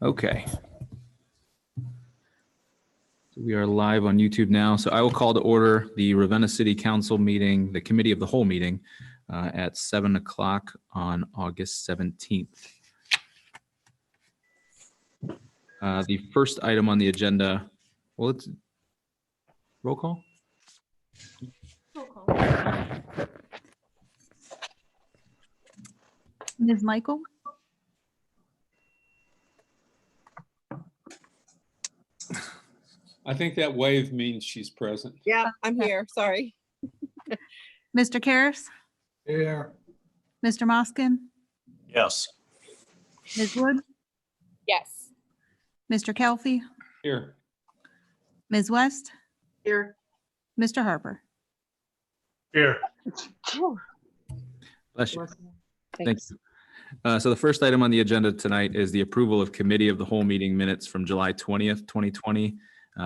Okay. So we are live on YouTube now. So I will call to order the Ravenna City Council meeting, the Committee of the Whole meeting at 7 o'clock on August 17th. The first item on the agenda, well, it's roll call. Ms. Michael? I think that wave means she's present. Yeah, I'm here. Sorry. Mr. Karas? Here. Mr. Moskin? Yes. Ms. Wood? Yes. Mr. Kelfie? Here. Ms. West? Here. Mr. Harper? Here. Bless you. Thank you. So the first item on the agenda tonight is the approval of Committee of the Whole meeting minutes from July 20th, 2020.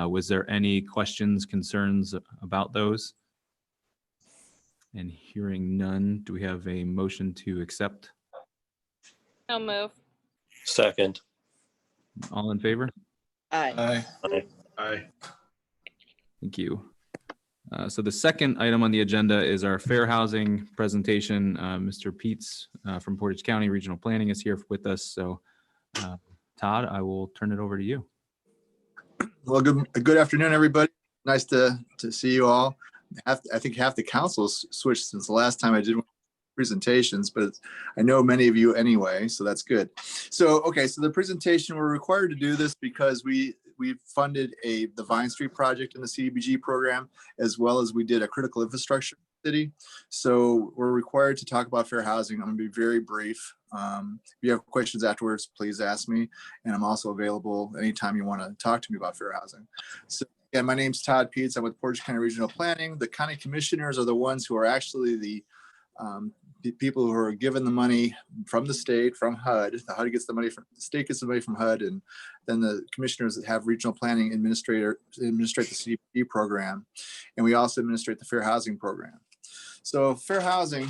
Was there any questions, concerns about those? And hearing none, do we have a motion to accept? No move. Second. All in favor? Aye. Aye. Aye. Thank you. So the second item on the agenda is our fair housing presentation. Mr. Peets from Portage County Regional Planning is here with us. So Todd, I will turn it over to you. Well, good afternoon, everybody. Nice to see you all. I think half the council's switched since the last time I did presentations, but I know many of you anyway, so that's good. So, okay, so the presentation, we're required to do this because we funded the Vine Street project in the CDBG program, as well as we did a critical infrastructure city. So we're required to talk about fair housing. I'm gonna be very brief. If you have questions afterwards, please ask me. And I'm also available anytime you wanna talk to me about fair housing. So again, my name's Todd Peets. I'm with Portage County Regional Planning. The county commissioners are the ones who are actually the people who are given the money from the state, from HUD. The HUD gets the money from the state, gets the money from HUD, and then the commissioners that have regional planning administrate the CDBG program, and we also administrate the fair housing program. So fair housing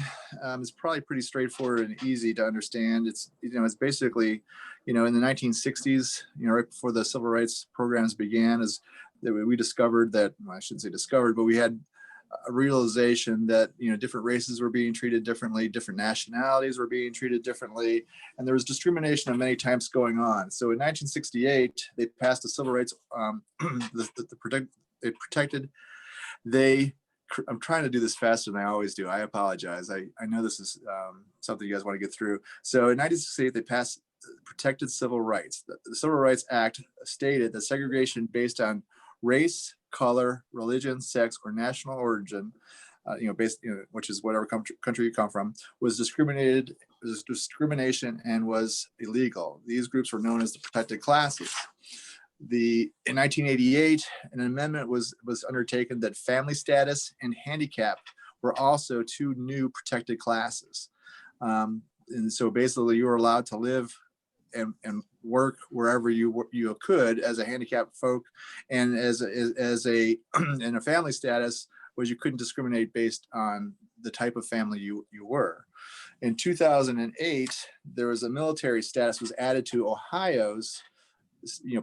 is probably pretty straightforward and easy to understand. It's it's basically in the 1960s, right before the civil rights programs began, is that we discovered that, well, I shouldn't say discovered, but we had a realization that different races were being treated differently, different nationalities were being treated differently, and there was discrimination of many types going on. So in 1968, they passed a civil rights I'm trying to do this faster than I always do. I apologize. I know this is something you guys want to get through. So in 1968, they passed protected civil rights. The Civil Rights Act stated that segregation based on race, color, religion, sex, or national origin, which is whatever country you come from, was discrimination and was illegal. These groups were known as the protected classes. In 1988, an amendment was undertaken that family status and handicap were also two new protected classes. And so basically you were allowed to live and work wherever you could as a handicapped folk, and as a in a family status was you couldn't discriminate based on the type of family you were. In 2008, there was a military status was added to Ohio's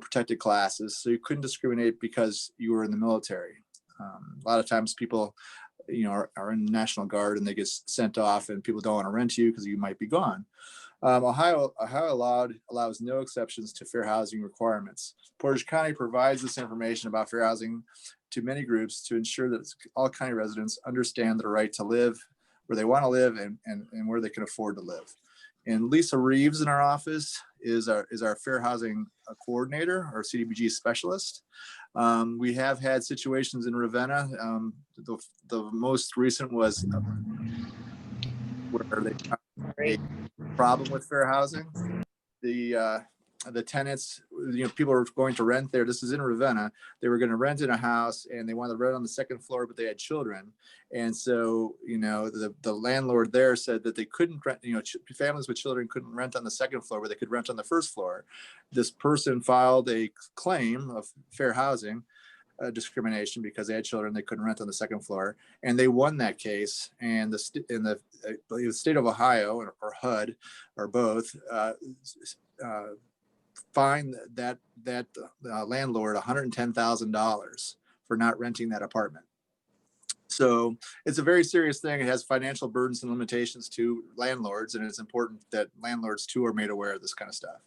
protected classes, so you couldn't discriminate because you were in the military. A lot of times people are in the National Guard and they get sent off, and people don't want to rent you because you might be gone. Ohio allows no exceptions to fair housing requirements. Portage County provides this information about fair housing to many groups to ensure that all county residents understand the right to live where they want to live and where they can afford to live. And Lisa Reeves in our office is our fair housing coordinator, or CDBG specialist. We have had situations in Ravenna. The most recent was where they had a problem with fair housing. The tenants, people were going to rent there. This is in Ravenna. They were going to rent in a house, and they wanted to rent on the second floor, but they had children. And so, the landlord there said that they couldn't rent, families with children couldn't rent on the second floor, but they could rent on the first floor. This person filed a claim of fair housing discrimination because they had children, they couldn't rent on the second floor, and they won that case. And the state of Ohio, or HUD, or both, fine that landlord $110,000 for not renting that apartment. So it's a very serious thing. It has financial burdens and limitations to landlords, and it's important that landlords too are made aware of this kind of stuff.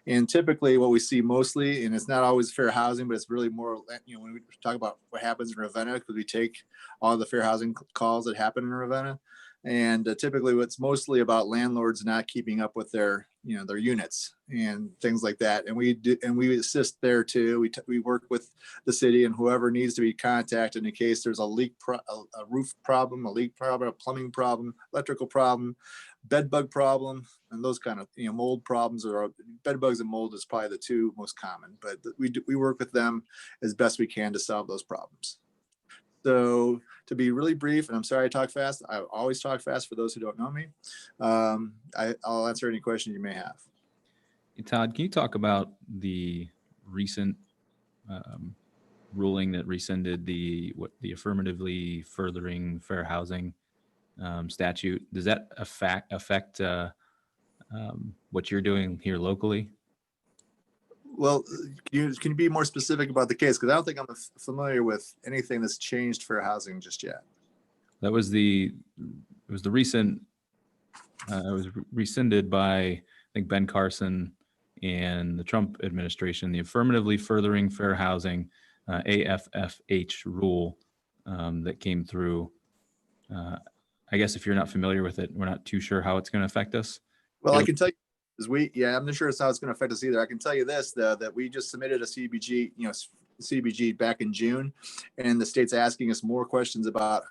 And typically what we see mostly, and it's not always fair housing, but it's really more, when we talk about what happens in Ravenna, because we take all the fair housing calls that happen in Ravenna. And typically it's mostly about landlords not keeping up with their units and things like that. And we assist there too. We work with the city and whoever needs to be contacted in case there's a roof problem, a leak problem, a plumbing problem, electrical problem, bed bug problem, and those kind of, mold problems, or bed bugs and mold is probably the two most common, but we work with them as best we can to solve those problems. So to be really brief, and I'm sorry I talk fast, I always talk fast for those who don't know me. I'll answer any questions you may have. Hey, Todd, can you talk about the recent ruling that rescinded the affirmatively furthering fair housing statute? Does that affect what you're doing here locally? Well, can you be more specific about the case? Because I don't think I'm familiar with anything that's changed for housing just yet. It was the recent, it was rescinded by, I think, Ben Carson and the Trump administration, the affirmatively furthering fair housing, AFFH rule that came through. I guess if you're not familiar with it, we're not too sure how it's going to affect us. Well, I can tell you, I'm not sure it's how it's going to affect us either. I can tell you this, though, that we just submitted a CBG back in June, and the state's asking us more questions about,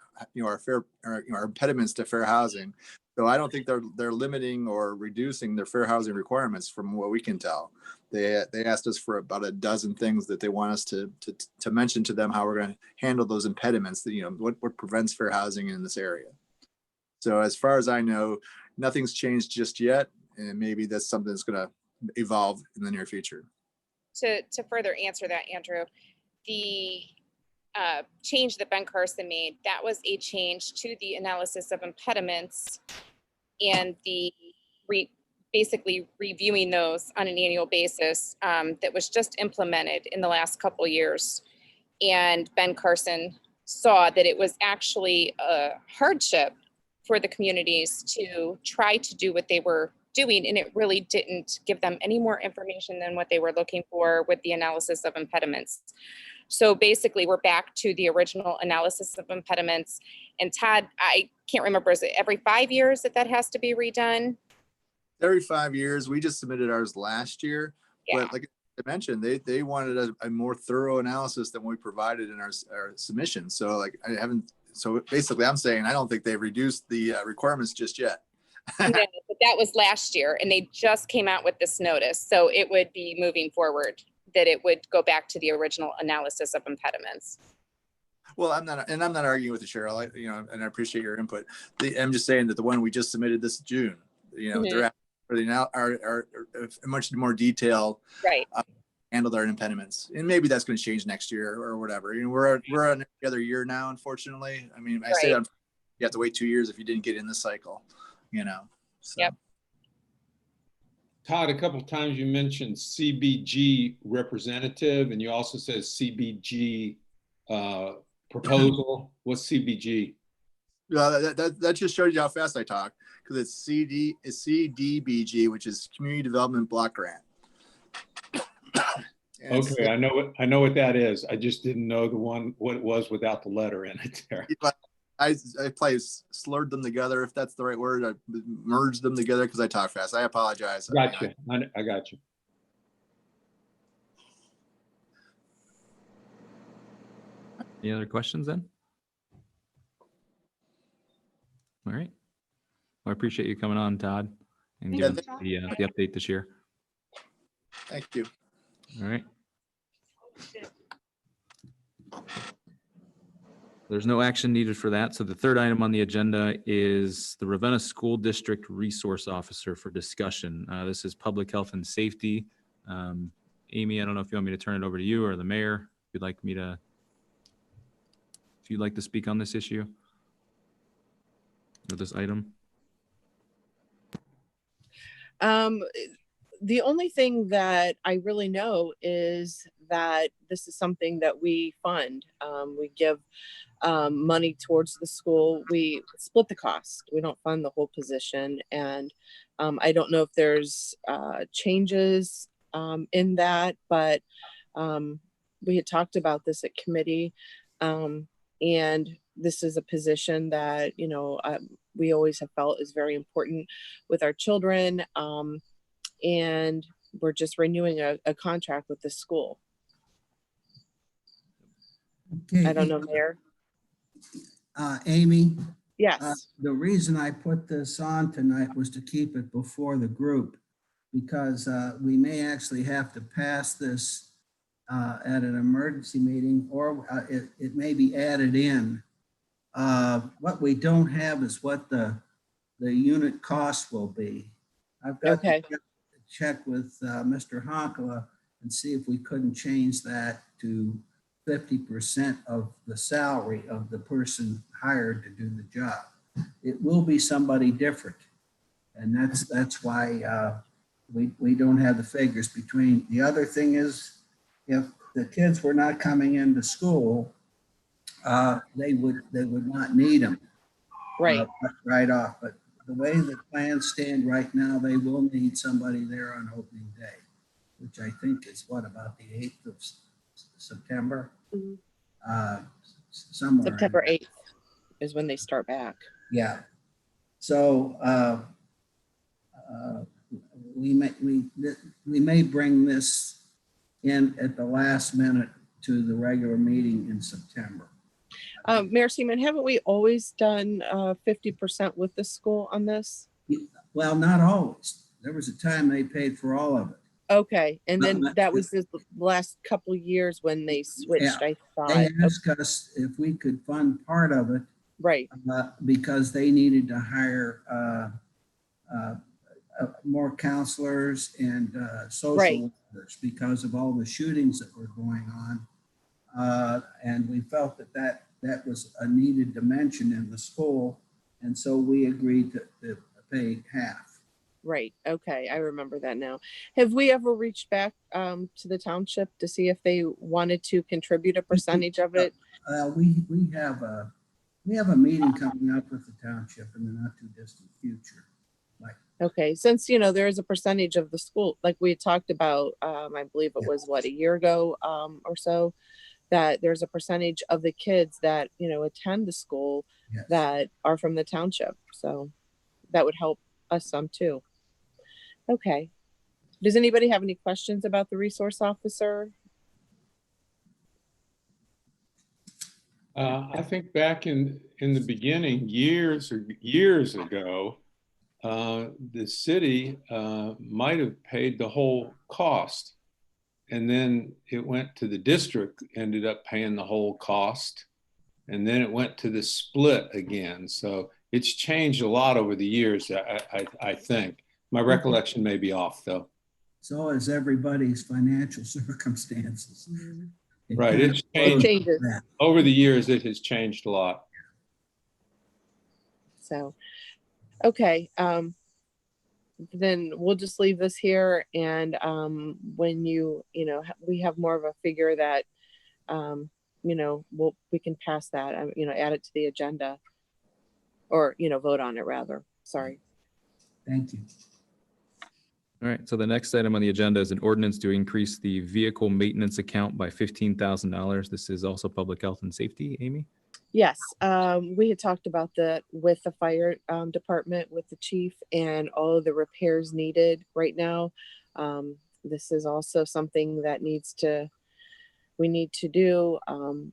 our impediments to fair housing. So I don't think they're limiting or reducing their fair housing requirements from what we can tell. They asked us for about a dozen things that they want us to mention to them how we're going to handle those impediments, that, what prevents fair housing in this area. So as far as I know, nothing's changed just yet. And maybe that's something that's going to evolve in the near future. To further answer that, Andrew, the change that Ben Carson made, that was a change to the analysis of impediments and the basically reviewing those on an annual basis that was just implemented in the last couple of years. And Ben Carson saw that it was actually a hardship for the communities to try to do what they were doing, and it really didn't give them any more information than what they were looking for with the analysis of impediments. So basically, we're back to the original analysis of impediments. And Todd, I can't remember, is it every 5 years that has to be redone? Every 5 years. We just submitted ours last year, Yeah. but like I mentioned, they wanted a more thorough analysis than we provided in our submission. So so basically I'm saying I don't think they've reduced the requirements just yet. No, but that was last year, and they just came out with this notice. So it would be moving forward that it would go back to the original analysis of impediments. Well, I'm not arguing with you, Cheryl. And I appreciate your input. I'm just saying that the one we just submitted this June, they're asking for are much more detailed, right? Handle their impediments, and maybe that's going to change next year or whatever. We're on every other year now, unfortunately. I mean, I say you have to wait 2 years if you didn't get in this cycle. So. Yep. Todd, a couple of times you mentioned CBG representative, and you also said CBG proposal. What's CBG? That just shows you how fast I talk, because it's CDBG, which is Community Development Block Grant. Okay, I know what that is. I just didn't know what it was without the letter in it there. I probably slurred them together, if that's the right word. I merged them together because I talk fast. I apologize. Gotcha. I got you. Any other questions then? All right. Well, I appreciate you coming on, Todd, and giving us the update this year. Thank you. All right. There's no action needed for that. So the third item on the agenda is the Ravenna School District Resource Officer for discussion. This is public health and safety. Amy, I don't know if you want me to turn it over to you or the mayor. If you'd like to speak on this issue or this item. The only thing that I really know is that this is something that we fund. We give money towards the school. We split the cost. We don't fund the whole position. And I don't know if there's changes in that, but we had talked about this at committee. And this is a position that, we always have felt is very important with our children. And we're just renewing a contract with the school. Okay, I don't know, Mayor. Amy, Yes. the reason I put this on tonight was to keep it before the group, because we may actually have to pass this at an emergency meeting, or it may be added in. What we don't have is what the unit cost will be. I've got Okay. to check with Mr. Honkala and see if we couldn't change that to 50% of the salary of the person hired to do the job. It will be somebody different. And that's why we don't have the figures between. The other thing is, if the kids were not coming into school, they would not need them Right. right off. But the way the plans stand right now, they will need somebody there on opening day, which I think is about the 8th of September. Mhm. Somewhere. September 8th is when they start back. Yeah. So we may bring this in at the last minute to the regular meeting in September. Mayor Seaman, haven't we always done 50% with the school on this? Well, not always. There was a time they paid for all of it. Okay, and then Not- that was the last couple of years when they switched, I thought. They asked us if we could fund part of it Right, because they needed to hire more counselors and social Right. workers because of all the shootings that were going on. And we felt that was a needed dimension in the school. And so we agreed to pay half. right. Okay, I remember that now. Have we ever reached back to the township to see if they wanted to contribute a percentage of it? We have a meeting coming up with the township in the not too distant future. Okay, since, there is a percentage of the school, like we had talked about, I believe it was a year ago or so, that there's a percentage of the kids that, attend the school Yes. that are from the township. So that would help us some too. Okay. Does anybody have any questions about the resource officer? I think back in the beginning, years ago, the city might have paid the whole cost. And then it went to the district, ended up paying the whole cost. And then it went to the split again. So it's changed a lot over the years, I think. My recollection may be off, though. So is everybody's financial circumstances. It Right, kind it's of It changed. changes. that. Over the years, it has changed a lot. So, okay. Then we'll just leave this here, and when we have more of a figure that we can pass that, add it to the agenda, or vote on it rather. Sorry. Thank you. All right, so the next item on the agenda is an ordinance to increase the vehicle maintenance account by $15,000. This is also public health and safety, Amy? Yes, we had talked about that with the fire department, with the chief, and all of the repairs needed right now. This is also something that we need to do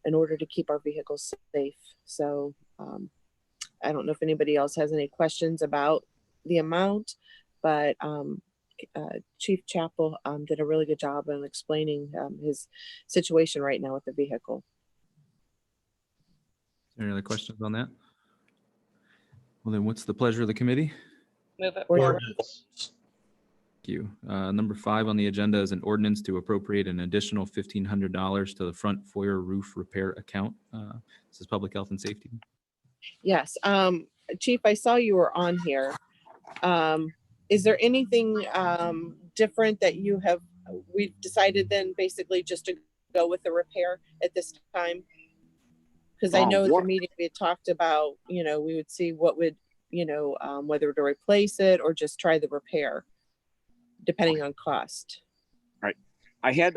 in order to keep our vehicles safe. So I don't know if anybody else has any questions about the amount, but Chief Chappell did a really good job in explaining his situation right now with the vehicle. Any other questions on that? Well, then what's the pleasure of the committee? Move it Or- forward. Thank you. Number 5 on the agenda is an ordinance to appropriate an additional $1,500 to the front foyer roof repair account. This is public health and safety. Yes, Chief, I saw you were on here. is there anything different that we've decided then basically just to go with the repair at this time? Because I know at the meeting we had talked about, we would see what would, whether to replace it or just try the repair, depending on cost. I had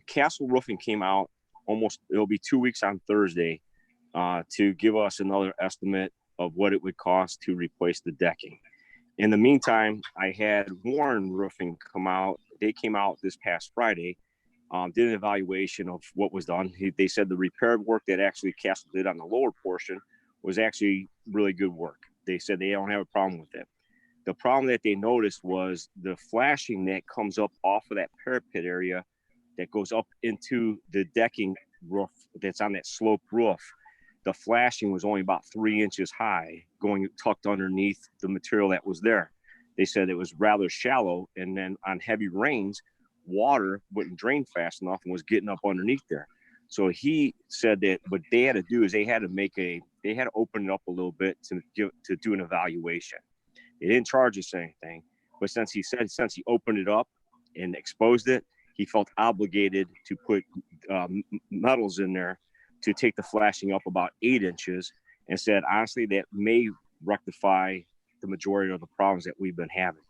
Castle Roofing came out it'll be 2 weeks on Thursday to give us another estimate of what it would cost to replace the decking. In the meantime, I had Warren Roofing come out. They came out this past Friday, did an evaluation of what was done. They said the repair work that actually Castle did on the lower portion was actually really good work. They said they don't have a problem with it. The problem that they noticed was the flashing that comes up off of that parapet area that goes up into the decking roof that's on that sloped roof. The flashing was only about 3 inches high, going tucked underneath the material that was there. They said it was rather shallow, and then on heavy rains, water wouldn't drain fast enough and was getting up underneath there. So he said that what they had to do is they had to open it up a little bit to do an evaluation. They didn't charge us anything, but since he opened it up and exposed it, he felt obligated to put metals in there to take the flashing up about 8 inches, and said, honestly, that may rectify the majority of the problems that we've been having.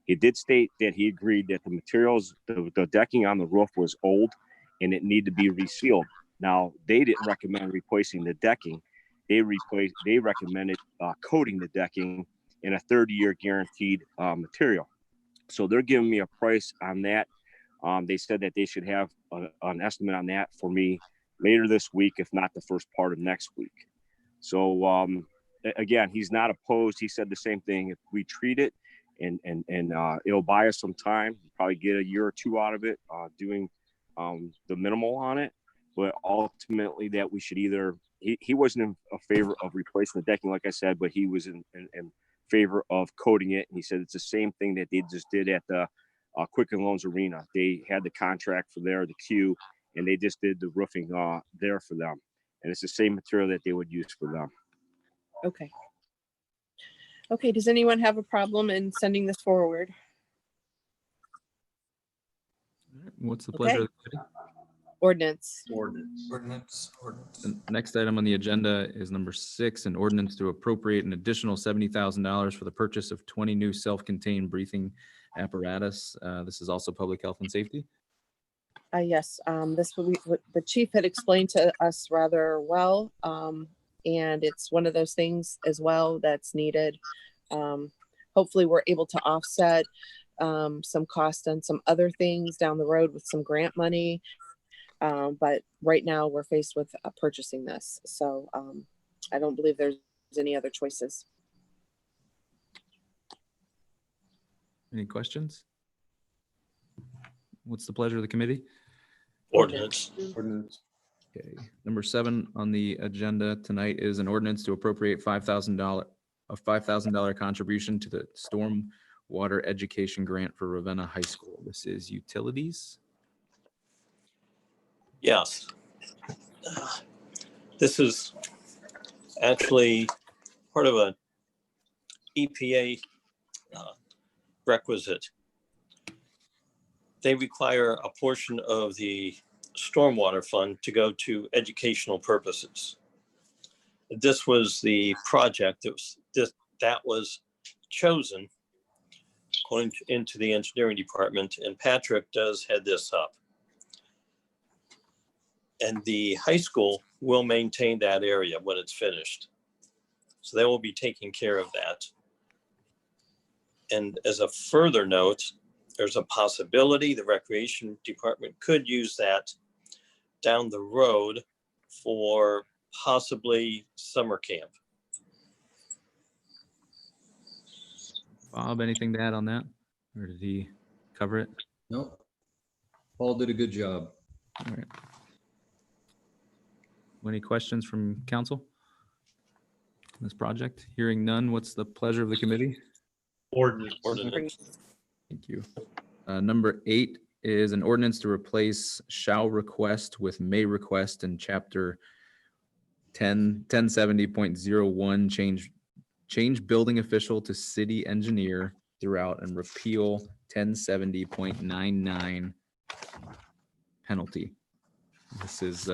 He did state that he agreed that the materials, the decking on the roof was old and it needed to be resealed. Now, they didn't recommend replacing the decking. They recommended coating the decking in a 30-year guaranteed material. So they're giving me a price on that. They said that they should have an estimate on that for me later this week, if not the first part of next week. So again, he's not opposed. He said the same thing. If we treat it and it'll buy us some time, probably get a year or two out of it, doing the minimal on it. But ultimately that we should he wasn't in a favor of replacing the decking, like I said, but he was in favor of coating it. And he said it's the same thing that they just did at the Quicken Loans Arena. They had the contract for the queue, and they just did the roofing there for them. And it's the same material that they would use for them. Okay. Okay, does anyone have a problem in sending this forward? What's the pleasure of the committee? Ordinance. The next item on the agenda is number 6, an ordinance to appropriate an additional $70,000 for the purchase of 20 new self-contained breathing apparatus. This is also public health and safety. Yes, this what the chief had explained to us rather well, and it's one of those things as well that's needed. Hopefully we're able to offset some cost on some other things down the road with some grant money. But right now we're faced with purchasing this. So I don't believe there's any other choices. Any questions? What's the pleasure of the committee? Ordinance. Okay. Number 7 on the agenda tonight is an ordinance to appropriate $5,000 contribution to the storm water education grant for Ravenna High School. This is utilities. Yes. This is actually part of a EPA requisite. They require a portion of the stormwater fund to go to educational purposes. This was the project that was chosen according into the engineering department, and Patrick does head this up. And the high school will maintain that area when it's finished. So they will be taking care of that. And as a further note, there's a possibility the recreation department could use that down the road for possibly summer camp. Bob, anything to add on that? Or did he cover it? Nope. Paul did a good job. All right. Any questions from council on this project? Hearing none, what's the pleasure of the committee? Ordinance. Thank you. Number 8 is an ordinance to replace shall request with may request in chapter 1070.01, change building official to city engineer throughout and repeal 1070.99 penalty. This is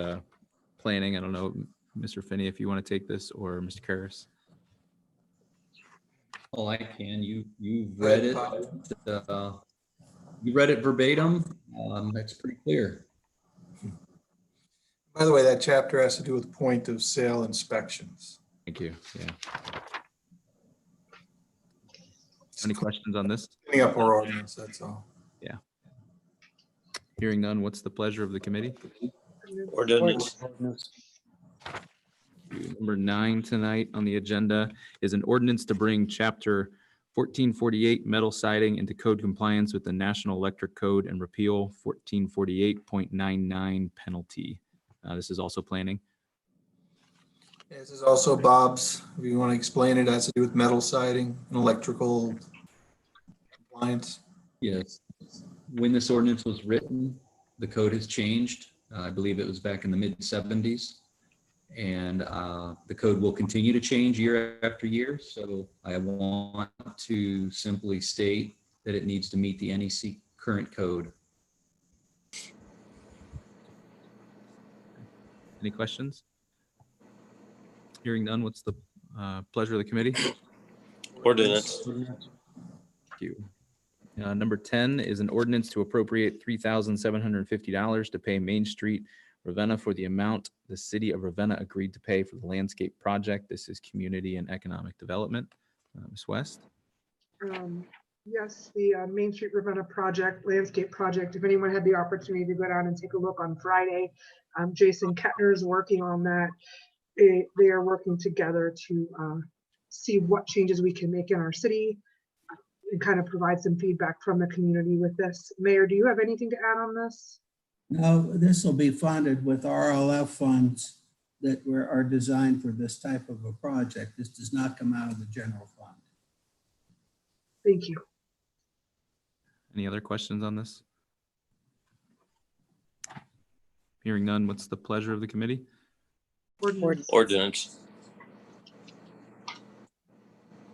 planning. I don't know, Mr. Finney, if you want to take this, or Mr. Karas. Oh, I can. You've read it. You read it verbatim. That's pretty clear. By the way, that chapter has to do with point of sale inspections. Thank you. Yeah. Any questions on this? Cleaning up our ordinance, that's all. Hearing none, what's the pleasure of the committee? Ordinance. Number 9 tonight on the agenda is an ordinance to bring chapter 1448 metal siding into code compliance with the National Electric Code and repeal 1448.99 penalty. This is also planning. This is also Bob's, if you want to explain it, has to do with metal siding and electrical compliance. Yes. When this ordinance was written, the code has changed. I believe it was back in the mid-70s. And the code will continue to change year after year. So I want to simply state that it needs to meet the NEC current code. Any questions? Hearing none, what's the pleasure of the committee? Ordinance. Thank you. Number 10 is an ordinance to appropriate $3,750 to pay Main Street Ravenna for the amount the city of Ravenna agreed to pay for the landscape project. This is community and economic development. Ms. West? Yes, the Main Street Ravenna project, landscape project. If anyone had the opportunity to go down and take a look on Friday, Jason Kettner is working on that. They are working together to see what changes we can make in our city and kind of provide some feedback from the community with this. Mayor, do you have anything to add on this? No, this will be funded with RLF funds that are designed for this type of a project. This does not come out of the general fund. Thank you. Any other questions on this? Hearing none, what's the pleasure of the committee? Ordinance.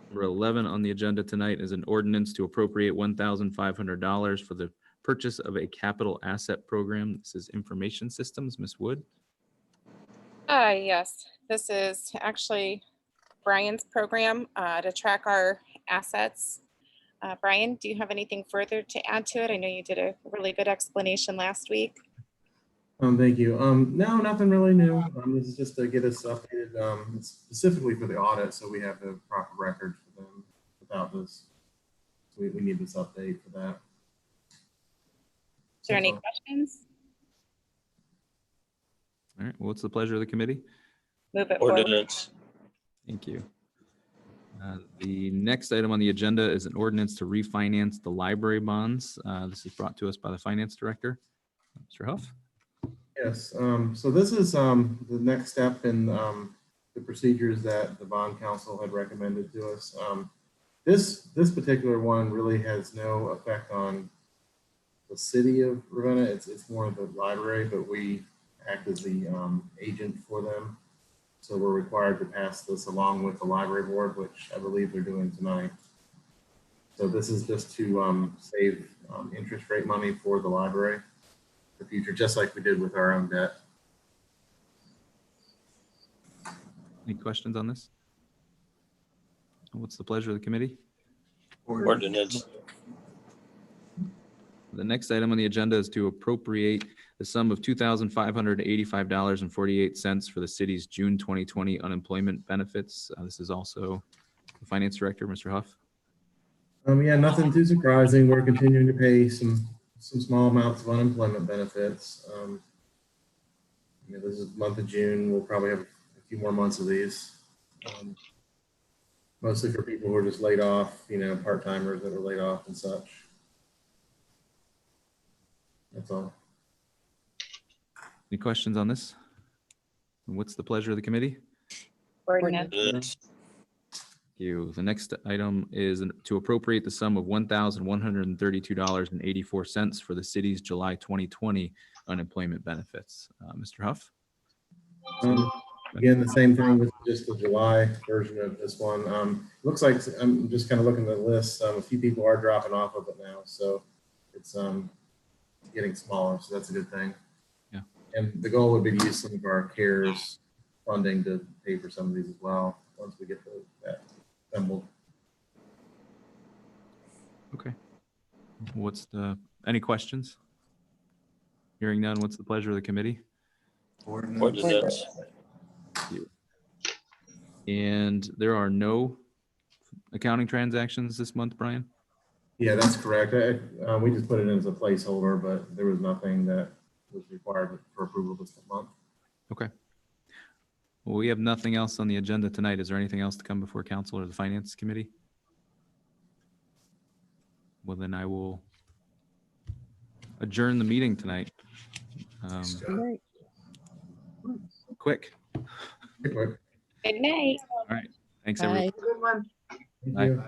Number 11 on the agenda tonight is an ordinance to appropriate $1,500 for the purchase of a capital asset program. This is information systems. Ms. Wood? Yes, this is actually Brian's program to track our assets. Brian, do you have anything further to add to it? I know you did a really good explanation last week. Thank you. No, nothing really new. This is just to get us updated specifically for the audit, so we have the proper records for them. Without this, we need this update for that. Is there any questions? All right, what's the pleasure of the committee? Move it forward. Ordinance. Thank you. The next item on the agenda is an ordinance to refinance the library bonds. This is brought to us by the finance director, Mr. Huff. Yes, so this is the next step in the procedures that the bond council had recommended to us. This particular one really has no effect on the city of Ravenna. It's more of the library, but we act as the agent for them. So we're required to pass this along with the library board, which I believe they're doing tonight. So this is just to save interest rate money for the library. The future, just like we did with our own debt. Any questions on this? What's the pleasure of the committee? Ordinance. The next item on the agenda is to appropriate the sum of $2,585.48 for the city's June 2020 unemployment benefits. This is also the finance director, Mr. Huff. Yeah, nothing too surprising. We're continuing to pay some small amounts of unemployment benefits. This is the month of June. We'll probably have a few more months of these. Mostly for people who are just laid off, part-timers that were laid off and such. That's all. Any questions on this? And what's the pleasure of the committee? Ordinance. Thank you. The next item is to appropriate the sum of $1,132.84 for the city's July 2020 unemployment benefits. Mr. Huff? Again, the same thing with just the July version of this one. Looks like, I'm just kind of looking at the list, a few people are dropping off of it now, so it's getting smaller, so that's a good thing. Yeah. And the goal would be to use some of our CARES funding to pay for some of these as well, once we get that assembled. Okay. Any questions? Hearing none, what's the pleasure of the committee? Ordinance. And there are no accounting transactions this month, Brian? Yeah, that's correct. We just put it in as a placeholder, but there was nothing that was required for approval this month. Okay. Well, we have nothing else on the agenda tonight. Is there anything else to come before council or the finance committee? Well, then I will adjourn the meeting tonight. Right. Quick. Good night. All right. Thanks, Bye. everyone. Good one. Thank Bye. you.